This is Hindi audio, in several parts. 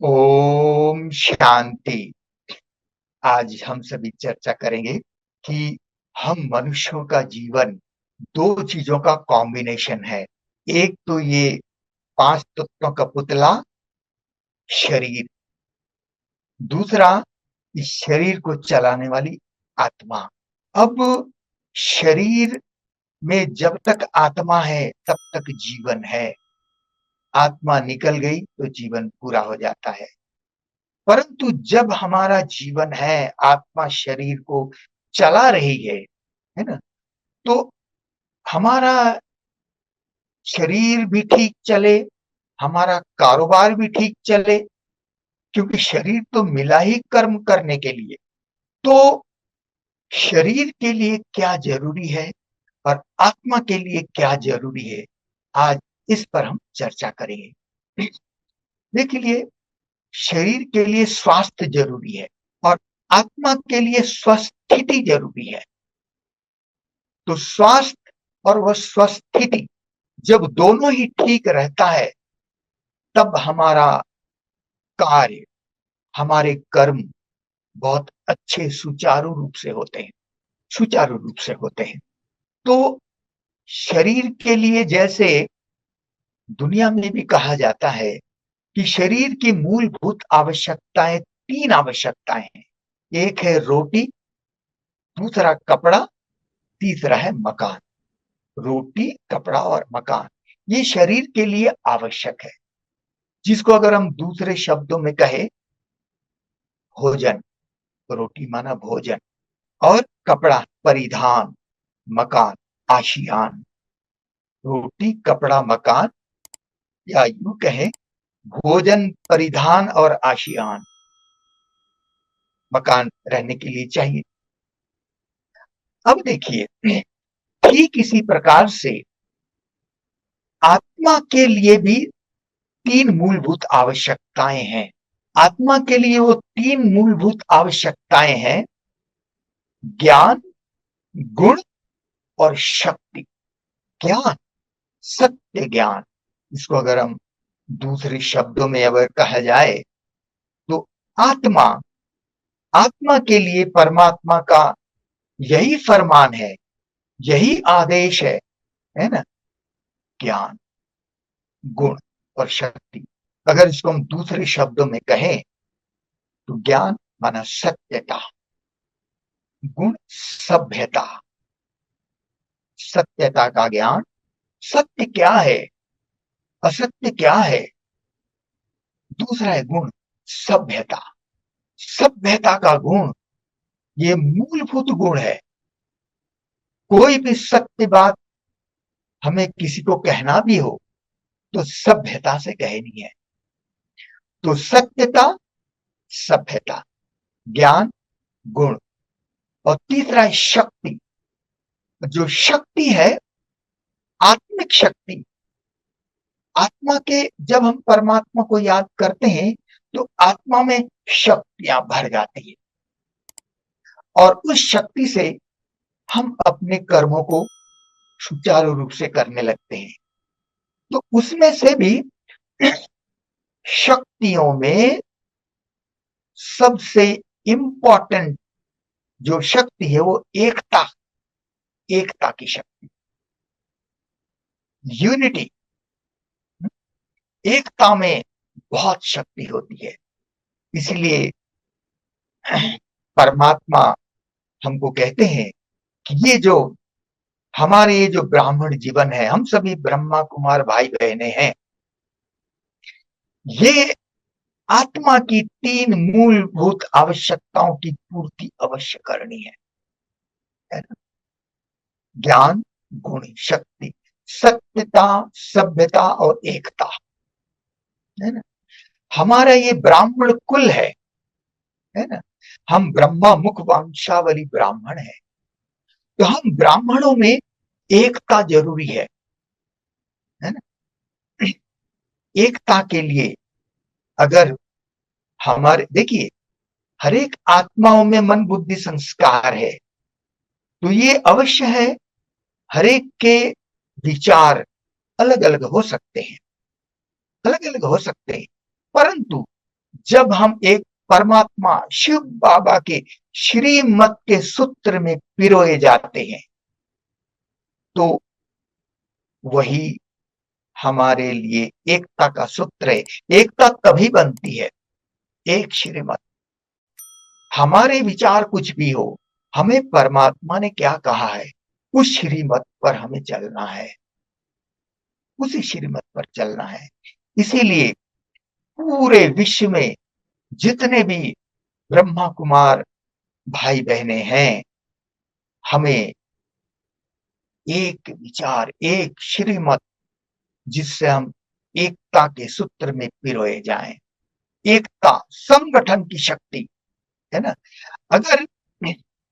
ओम शांति। आज हम सभी चर्चा करेंगे कि हम मनुष्यों का जीवन दो चीजों का कॉम्बिनेशन है। एक तो ये पांच तत्वों का पुतला शरीर, दूसरा इस शरीर को चलाने वाली आत्मा। अब शरीर में जब तक आत्मा है तब तक जीवन है। आत्मा निकल गई तो जीवन पूरा हो जाता है। परंतु जब हमारा जीवन है, आत्मा शरीर को चला रही है ना, तो हमारा शरीर भी ठीक चले, हमारा कारोबार भी ठीक चले, क्योंकि शरीर तो मिला ही कर्म करने के लिए। तो शरीर के लिए क्या जरूरी है और आत्मा के लिए क्या जरूरी है, आज इस पर हम चर्चा करेंगे। देखिए, शरीर के लिए स्वास्थ्य जरूरी है और आत्मा के लिए स्वस्थिति जरूरी है। तो स्वास्थ्य और वह स्वस्थिति जब दोनों ही ठीक रहता है, तब हमारा कार्य, हमारे कर्म बहुत अच्छे सुचारू रूप से होते हैं, सुचारू रूप से होते हैं। तो शरीर के लिए, जैसे दुनिया में भी कहा जाता है कि शरीर की मूलभूत आवश्यकताएं, तीन आवश्यकताएं हैं। एक है रोटी, दूसरा कपड़ा, तीसरा है मकान। रोटी, कपड़ा और मकान, ये शरीर के लिए आवश्यक है, जिसको अगर हम दूसरे शब्दों में कहें, भोजन। रोटी माना भोजन, और कपड़ा परिधान, मकान आशियान। रोटी, कपड़ा, मकान, या यूं कहें भोजन, परिधान और आशियान, मकान रहने के लिए चाहिए। अब देखिए, ठीक इसी प्रकार से आत्मा के लिए भी तीन मूलभूत आवश्यकताएं हैं। आत्मा के लिए वो तीन मूलभूत आवश्यकताएं हैं: ज्ञान, गुण और शक्ति। ज्ञान, सत्य ज्ञान, इसको अगर हम दूसरे शब्दों में अगर कहा जाए, तो आत्मा, आत्मा के लिए परमात्मा का यही फरमान है, यही आदेश है ना, ज्ञान, गुण और शक्ति। अगर इसको हम दूसरे शब्दों में कहें, तो ज्ञान माना सत्यता, गुण सभ्यता, सत्यता का ज्ञान, सत्य क्या है, असत्य क्या है। दूसरा है गुण, सभ्यता, सभ्यता का गुण, ये मूलभूत गुण है। कोई भी सत्य बात हमें किसी को कहना भी हो, तो सभ्यता से कहनी है। तो सत्यता, सभ्यता, ज्ञान, गुण, और तीसरा है शक्ति। जो शक्ति है, आत्मिक शक्ति। आत्मा के, जब हम परमात्मा को याद करते हैं, तो आत्मा में शक्तियां भर जाती है, और उस शक्ति से हम अपने कर्मों को सुचारू रूप से करने लगते हैं। तो उसमें से भी शक्तियों में सबसे इंपॉर्टेंट जो शक्ति है, वो एकता, एकता की शक्ति, यूनिटी। एकता में बहुत शक्ति होती है। इसलिए परमात्मा हमको कहते हैं कि ये जो ब्राह्मण जीवन है, हम सभी ब्रह्मा कुमार भाई बहने हैं, ये आत्मा की तीन मूलभूत आवश्यकताओं की पूर्ति अवश्य करनी है ना? ज्ञान, गुण, शक्ति, सत्यता, सभ्यता और एकता, है ना? हमारा ये ब्राह्मण कुल है ना? हम ब्रह्मा मुख वंशावली ब्राह्मण है। तो हम ब्राह्मणों में एकता जरूरी है ना? एकता के लिए, अगर हमारे, देखिए, हर एक आत्माओं में मन बुद्धि संस्कार है, तो ये अवश्य है, हर एक के विचार अलग अलग हो सकते हैं, अलग अलग हो सकते हैं, परंतु जब हम एक परमात्मा शिव बाबा के श्रीमत के सूत्र में पिरोए जाते हैं, तो वही हमारे लिए एकता का सूत्र है। एकता तभी बनती है, एक श्रीमत। हमारे विचार कुछ भी हो, हमें परमात्मा ने क्या कहा है, उस श्रीमत पर हमें चलना है, उसी श्रीमत पर चलना है। इसीलिए पूरे विश्व में जितने भी ब्रह्मा कुमार भाई बहनें हैं, हमें एक विचार, एक श्रीमत, जिससे हम एकता के सूत्र में पिरोए जाएं। एकता संगठन की शक्ति है ना। अगर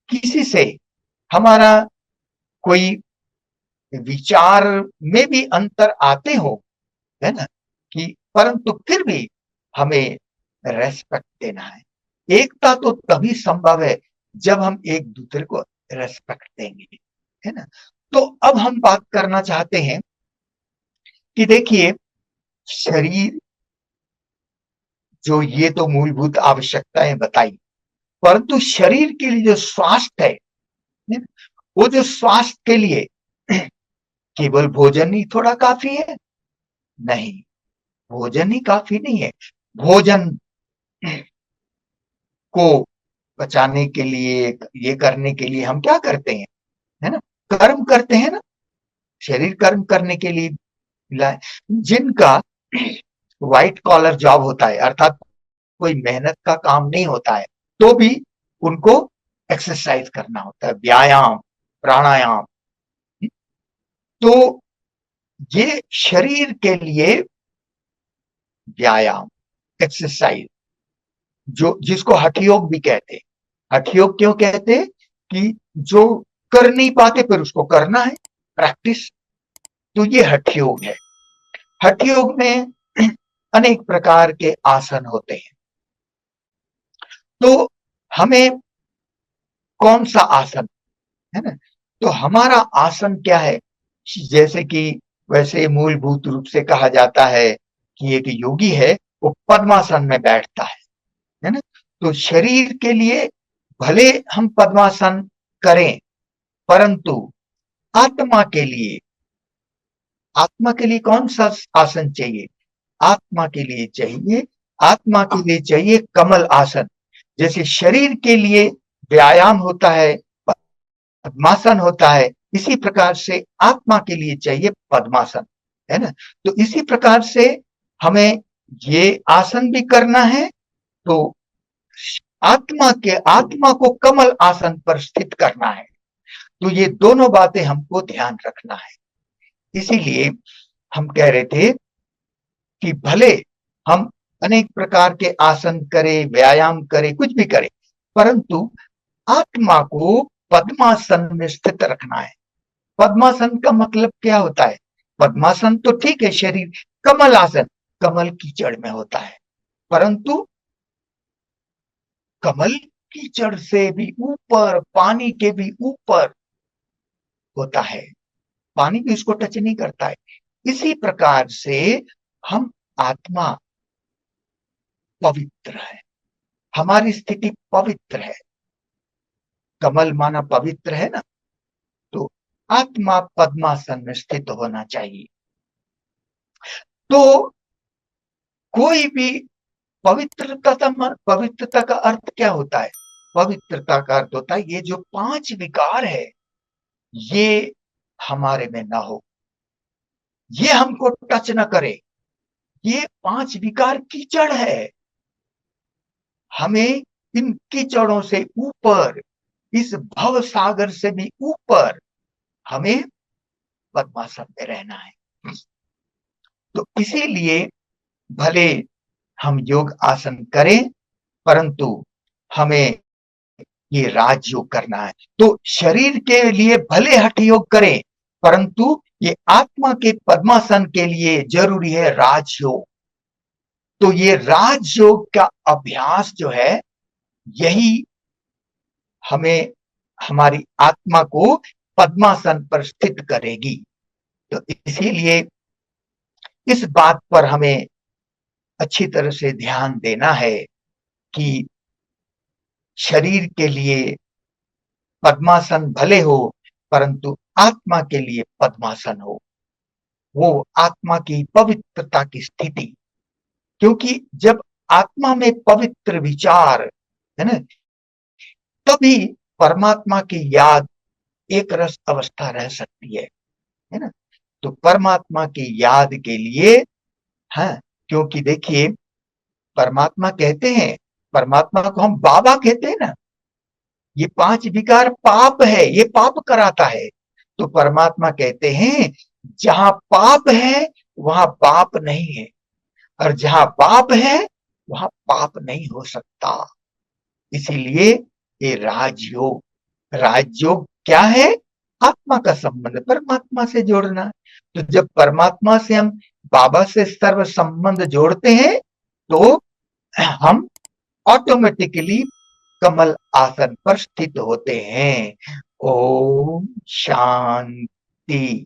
किसी से हमारा कोई विचार में भी अंतर आते हो, है ना, कि परंतु फिर भी हमें रेस्पेक्ट देना है। एकता तो तभी संभव है जब हम एक दूसरे को रेस्पेक्ट देंगे, है ना। तो अब हम बात करना चाहते हैं कि देखिए, शरीर जो, ये तो मूलभूत आवश्यकताएं बताई, परंतु शरीर के लिए जो स्वास्थ्य है, वो जो स्वास्थ्य के लिए केवल भोजन ही थोड़ा काफी है? नहीं, भोजन ही काफी नहीं है। भोजन को बचाने के लिए, ये करने के लिए हम क्या करते हैं, है ना, कर्म करते हैं ना। शरीर कर्म करने के लिए मिला है। जिनका व्हाइट कॉलर जॉब होता है, अर्थात कोई मेहनत का काम नहीं होता है, तो भी उनको एक्सरसाइज करना होता है, व्यायाम, प्राणायाम। तो ये शरीर के लिए व्यायाम, एक्सरसाइज, जो जिसको हठ योग भी कहते हैं। हठ योग क्यों कहते हैं? कि जो कर नहीं पाते फिर उसको करना है, प्रैक्टिस। तो ये हठ योग है। हठ योग में अनेक प्रकार के आसन होते हैं। तो हमें कौन सा आसन, है ना, तो हमारा आसन क्या है? जैसे कि वैसे मूलभूत रूप से कहा जाता है कि एक योगी है, वो पद्मासन में बैठता है ना। तो शरीर के लिए भले हम पद्मासन करें, परंतु आत्मा के लिए, आत्मा के लिए कौन सा आसन चाहिए? आत्मा के लिए चाहिए, आत्मा के लिए चाहिए कमल आसन। जैसे शरीर के लिए व्यायाम होता है, पद्मासन होता है, इसी प्रकार से आत्मा के लिए चाहिए पद्मासन, है ना। तो इसी प्रकार से हमें ये आसन भी करना है। तो आत्मा को कमल आसन पर स्थित करना है। तो ये दोनों बातें हमको ध्यान रखना है। इसीलिए हम कह रहे थे कि भले हम अनेक प्रकार के आसन करें, व्यायाम करें, कुछ भी करें, परंतु आत्मा को पद्मासन में स्थित रखना है। पद्मासन का मतलब क्या होता है? पद्मासन तो ठीक है, शरीर, कमल आसन, कमल कीचड़ में होता है, परंतु कमल कीचड़ से भी ऊपर, पानी के भी ऊपर होता है, पानी भी उसको टच नहीं करता है। इसी प्रकार से हम आत्मा पवित्र है, हमारी स्थिति पवित्र है। कमल माना पवित्र है ना, तो आत्मा पद्मासन में स्थित होना चाहिए। तो कोई भी पवित्रता का अर्थ क्या होता है? पवित्रता का अर्थ होता है ये जो 5 विकार है, ये हमारे में ना हो, ये हमको टच ना करे। ये 5 विकार कीचड़ है, हमें इन कीचड़ों से ऊपर, इस भव सागर से भी ऊपर हमें पद्मासन में रहना है। तो इसीलिए भले हम योग आसन करें, परंतु हमें ये राजयोग करना है। तो शरीर के लिए भले हठ योग करें, परंतु ये आत्मा के पद्मासन के लिए जरूरी है राजयोग। तो ये राजयोग का अभ्यास जो है, यही हमें, हमारी आत्मा को पद्मासन पर स्थित करेगी। तो इसीलिए इस बात पर हमें अच्छी तरह से ध्यान देना है कि शरीर के लिए पद्मासन भले हो, परंतु आत्मा के लिए पद्मासन हो, वो आत्मा की पवित्रता की स्थिति। क्योंकि जब आत्मा में पवित्र विचार है ना, तभी परमात्मा की याद एक रस अवस्था रह सकती है ना। तो परमात्मा की याद के लिए, हाँ, क्योंकि देखिए परमात्मा कहते हैं, परमात्मा को हम बाबा कहते हैं ना, ये 5 विकार पाप है, ये पाप कराता है। तो परमात्मा कहते हैं जहां पाप है वहां पाप नहीं है, और जहां पाप है वहां पाप नहीं हो सकता। इसीलिए ये राजयोग, राजयोग क्या है? आत्मा का संबंध परमात्मा से जोड़ना। तो जब परमात्मा से हम बाबा से सर्व संबंध जोड़ते हैं तो हम ऑटोमेटिकली कमल आसन पर स्थित होते हैं। ओम शांति।